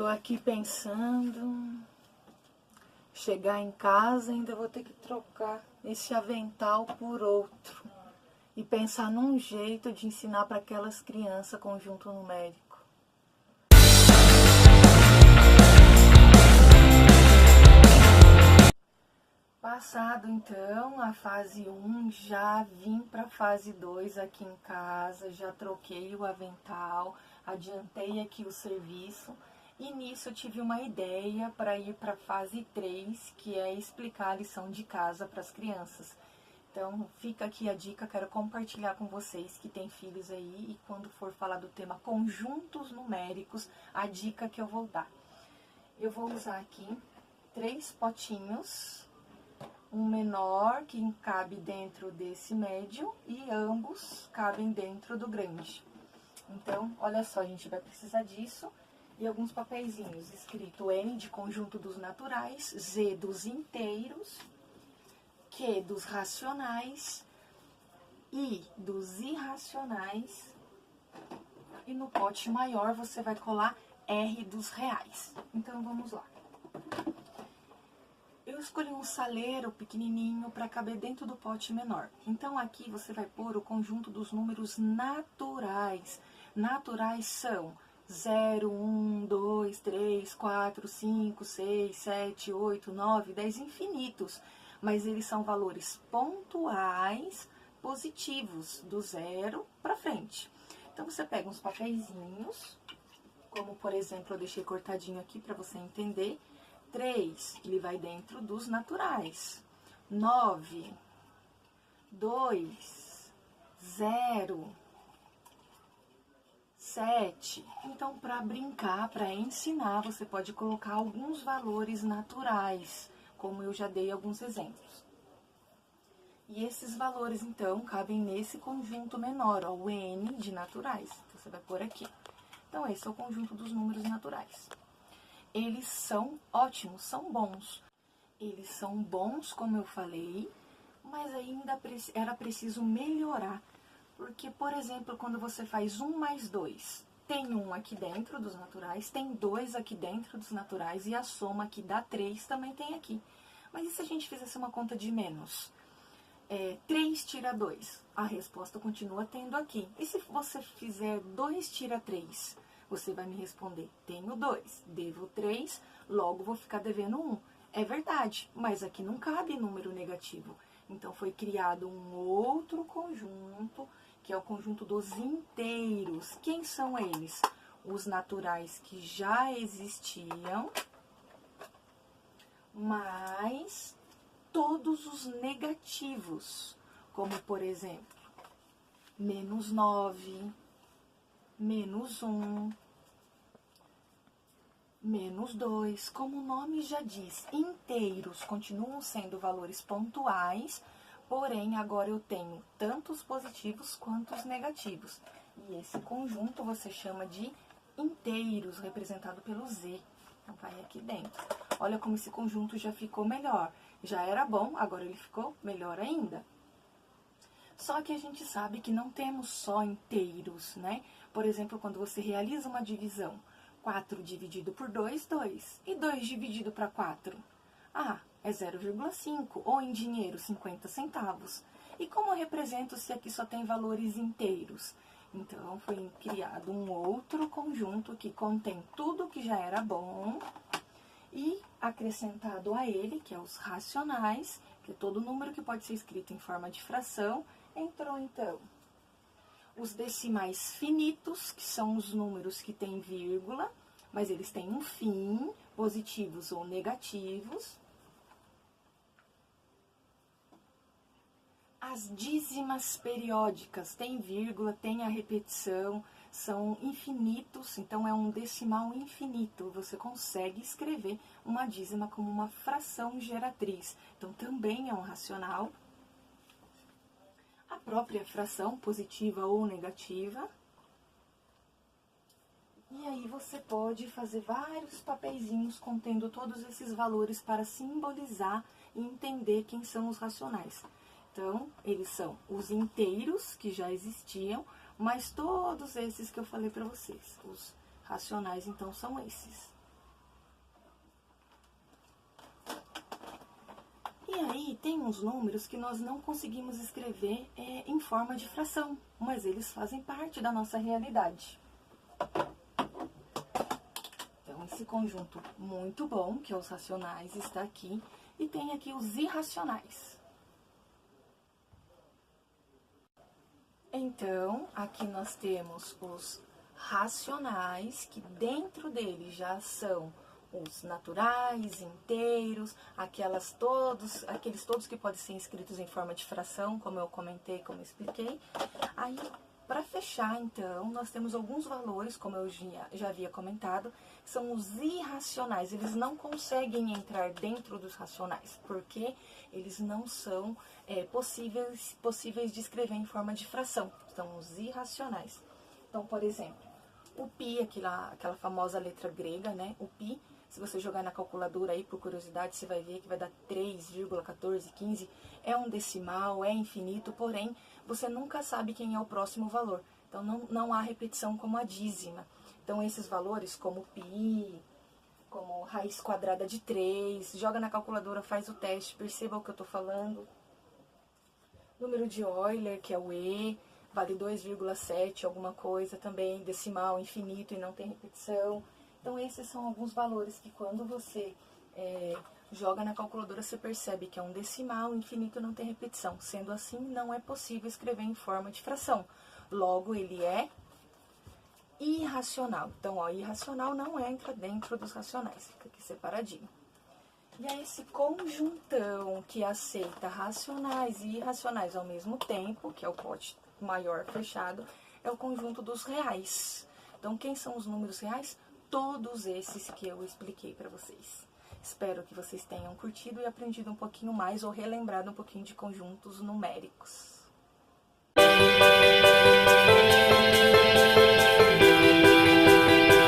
aqui pensando, chegar em casa ainda vou ter que trocar esse avental por outro e pensar num jeito de ensinar para aquelas crianças conjunto numérico. Passado então a fase 1, já vim para a fase 2 aqui em casa, já troquei o avental, adiantei aqui o serviço e nisso eu tive uma ideia para ir para a fase 3, que é explicar a lição de casa para as crianças. Então fica aqui a dica, quero compartilhar com vocês que têm filhos aí e quando for falar do tema conjuntos numéricos, a dica que eu vou dar. Eu vou usar aqui 3 potinhos. Um menor que cabe dentro desse médio e ambos cabem dentro do grande. Então, olha só, a gente vai precisar disso e alguns papeizinhos escrito N de conjunto dos naturais, Z dos inteiros, Q dos racionais, I dos irracionais e no pote maior você vai colar R dos reais. Então, vamos lá. Eu escolhi um saleiro pequenininho para caber dentro do pote menor. Então, aqui você vai pôr o conjunto dos números naturais. Naturais são 0, 1, 2, 3, 4, 5, 6, 7, 8, 9, 10, infinitos. Mas eles são valores pontuais positivos, do 0 para frente. Então, você pega uns papeizinhos, como por exemplo, eu deixei cortadinho aqui para você entender. 3, ele vai dentro dos naturais. 9, 2, 0, 7. Então, para brincar, para ensinar, você pode colocar alguns valores naturais, como eu já dei alguns exemplos. E esses valores, então, cabem nesse conjunto menor, ó, o N de naturais. Então, você vai pôr aqui. Então, esse é o conjunto dos números naturais. Eles são ótimos, são bons. Eles são bons, como eu falei, mas ainda era preciso melhorar. Porque, por exemplo, quando você faz 1 mais 2, tem 1 aqui dentro dos naturais, tem 2 aqui dentro dos naturais e a soma que dá 3 também tem aqui. Mas e se a gente fizesse uma conta de menos? 3 tira 2, a resposta continua tendo aqui. E se você fizer 2 tira 3? Você vai me responder, tenho 2, devo 3, logo vou ficar devendo 1. É verdade, mas aqui não cabe número negativo. Então, foi criado um outro conjunto, que é o conjunto dos inteiros. Quem são eles? Os naturais que já existiam, mais todos os negativos. Como, por exemplo, menos 9... menos 1, menos 2, como o nome já diz, inteiros continuam sendo valores pontuais, porém agora eu tenho tanto os positivos quanto os negativos. E esse conjunto você chama de inteiros, representado pelo Z. Então, vai aqui dentro. Olha como esse conjunto já ficou melhor. Já era bom, agora ele ficou melhor ainda. Só que a gente sabe que não temos só inteiros, né? Por exemplo, quando você realiza uma divisão, 4 dividido por 2, 2. E 2 dividido para 4? Ah, é 0,5, ou em dinheiro, 50 centavos. E como eu represento se aqui só tem valores inteiros? Então, foi criado um outro conjunto que contém tudo que já era bom e acrescentado a ele, que é os racionais, que é todo número que pode ser escrito em forma de fração. Entrou, então, os decimais finitos, que são os números que têm vírgula, mas eles têm um fim, positivos ou negativos. As dízimas periódicas, tem vírgula, tem a repetição, são infinitos, então é um decimal infinito. Você consegue escrever uma dízima como uma fração geratriz. Então, também é um racional. A própria fração, positiva ou negativa. E aí você pode fazer vários papeizinhos contendo todos esses valores para simbolizar e entender quem são os racionais. Então, eles são os inteiros que já existiam, mas todos esses que eu falei para vocês. Os racionais, então, são esses. tem uns números que nós não conseguimos escrever em forma de fração, mas eles fazem parte da nossa realidade. Então, esse conjunto muito bom, que é os racionais, está aqui. E tem aqui os irracionais. Então, aqui nós temos os racionais, que dentro deles já são os naturais, inteiros, aqueles todos que podem ser escritos em forma de fração, como eu comentei, como eu expliquei. Aí, para fechar, então, nós temos alguns valores, como eu já havia comentado, que são os irracionais. Eles não conseguem entrar dentro dos racionais, porque eles não são possíveis de escrever em forma de fração. São os irracionais. Então, por exemplo, o π, aquela famosa letra grega, né? O π, se você jogar na calculadora aí, por curiosidade, você vai ver que vai dar 3,1415. É um decimal, é infinito, porém, você nunca sabe quem é o próximo valor. Então, não há repetição como a dízima. Então, esses valores, como π, como raiz quadrada de 3, joga na calculadora, faz o teste, perceba o que eu estou falando. Número de Euler, que é o E, vale 2,7 alguma coisa, também decimal, infinito e não tem repetição. Então, esses são alguns valores que quando você joga na calculadora, você percebe que é um decimal, infinito, não tem repetição. Sendo assim, não é possível escrever em forma de fração. Logo, ele é irracional. Então, ó, irracional não entra dentro dos racionais, fica aqui separadinho. E é esse conjuntão que aceita racionais e irracionais ao mesmo tempo, que é o pote maior fechado, é o conjunto dos reais. Então, quem são os números reais? Todos esses que eu expliquei para vocês. Espero que vocês tenham curtido e aprendido um pouquinho mais ou relembrado um pouquinho de conjuntos numéricos.